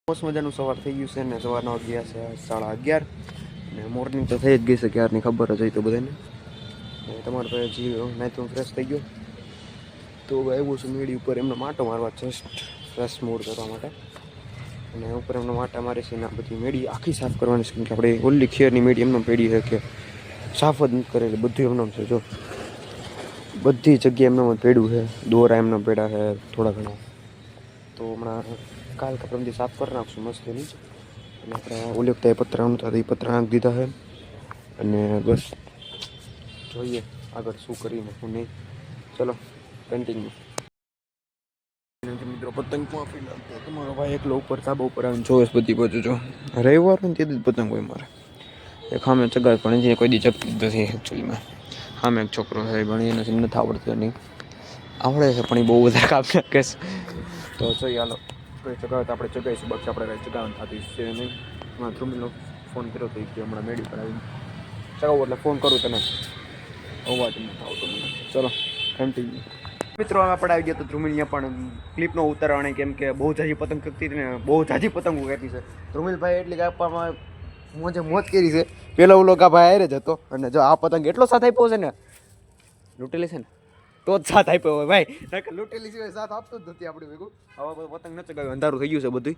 બસ મજાનું સવાર થઈ ગયું છે ને સવારના વાગ્યા છે 11:30 અને મોર્નિંગ તો થઈ જ ગઈ છે ક્યારની ખબર જ હોય તો બધાને. તમારા પાસે જે નાઈટ ફ્રેશ થઈ ગયો તો આવ્યો છું મેળી ઉપર એમનો માટો મારવા જસ્ટ ફ્રેશ મૂડ કરવા માટે. અને ઉપર એમનો માટા મારે છે ને આ બધી મેળી આખી સાફ કરવાની છે, કેમ કે આપણે ઓલી ખેરની મેળી એમનો પેઢી છે કે સાફ જ નથી કરેલી, બધું એમનો છે. જો બધી જગ્યાએ એમનો પેડું છે, દોરા એમનો પેડા છે થોડા ઘણા. તો હમણાં કાલ કપડાથી સાફ કરી નાખશું મસ્ત એની. અને આપણે ઓલી વખતે પતરા નહોતા એ પતરા નાખી દીધા છે. અને બસ જોઈએ આગળ શું કરીને શું નહીં. ચલો કન્ટિન્યુ. મિત્રો પતંગ તમારો ભાઈ એકલો ઉપર ધાબા ઉપર આવીને જોવે બધી બાજુ. જો રવિવાર ને તેથી જ પતંગ હોય મારે. એક સામે ચગાવે પણ જે કોઈ દી ચગતી નથી એકચ્યુઅલીમાં. સામે એક છોકરો છે પણ એને નથી આવડતું, નહીં આવડે છે પણ એ બહુ વધારે કામ નાખે છે. તો જોઈએ હાલો કોઈ ચગાવે તો આપણે ચગાવીશું, બાકી આપણે કાંઈ ચગાવવાનું થતી છે નહીં. હમણાં ધ્રુમિલનો ફોન કર્યો તો કે હમણાં મેળી પર આવીને ચગાવું એટલે ફોન કરું તને, અવાજ નથી આવતો મને. ચલો કન્ટિન્યુ. મિત્રો આપણે આવી ગયા તો ધ્રુમિલ પણ ક્લિપનો ઉતારવાની, કેમ કે બહુ જાજી પતંગ ચગતી હતી ને બહુ જાજી પતંગો કહેતી છે. ધ્રુમિલભાઈ એટલી કાપવામાં મોજ કરી છે. પેલો ઓલો ભાઈ હારે જ હતો અને જો આ પતંગ એટલો સાથ આપ્યો છે ને, લૂંટેલી છે ને તો જ સાથ આપ્યો હોય ભાઈ, લૂંટેલી સિવાય સાથ આપતો જ નથી આપણે ભેગું. હવે બધું પતંગ ન ચગાવ્યું, અંધારું થઈ ગયું છે બધું.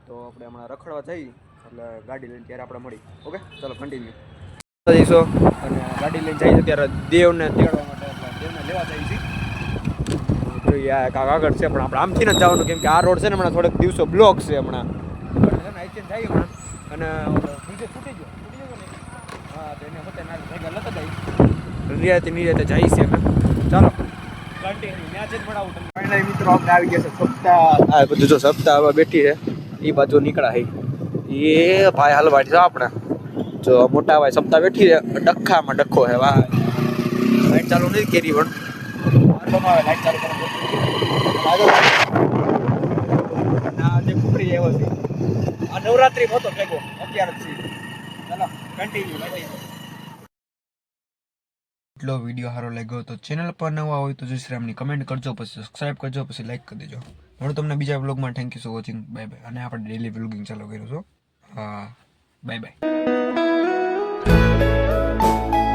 તો આપણે હમણાં રખડવા જઈએ એટલે ગાડી લઈને ત્યારે આપણે મળી. ઓકે ચાલો કન્ટિન્યુ જઈશું. અને ગાડી લઈને જઈએ ત્યારે દેવને તેડવા માટે, એટલે દેવને લેવા જઈએ છીએ. જોઈએ આ કાંક આગળ છે પણ આપણે આમથી નથી જવાનું, કેમ કે આ રોડ છે ને હમણાં થોડાક દિવસો બ્લોક છે હમણાં. અહીંથી જઈએ હમણાં અને નીચે છૂટી ગયો ને હા તો એને મતે ભેગા લતા જાય નિરાતે જાય છે. ચાલો કન્ટિન્યુ મેચ જ મળાવું તમને. ફાઇનલી મિત્રો આપણે આવી ગયા છે સપ્તાહ, આ બધું જો સપ્તાહ હવે બેઠી છે એ બાજુ નીકળ્યા છે એ ભાઈ હાલવાડી છે આપણે. જો મોટા ભાઈ સપ્તાહ બેઠી છે, ડખ્ખામાં ડખ્ખો છે ભાઈ. લાઈટ ચાલુ નથી કેરી પણ લાઈટ ચાલુ ના જે કુકડી એવો છે આ નવરાત્રી હતો ભેગો અત્યારે જ છે. ચાલો કન્ટિન્યુ. એટલો વિડીયો સારો લાગ્યો તો ચેનલ પર નવા હોય તો જય શ્રી રામની કમેન્ટ કરજો, પછી સબસ્ક્રાઈબ કરજો, પછી લાઈક કરી દેજો. હું તમને બીજા વ્લોગમાં thank you for watching. Bye bye. અને આપણે ડેલી વ્લોગિંગ ચાલુ કર્યું છું. હા બાય બાય.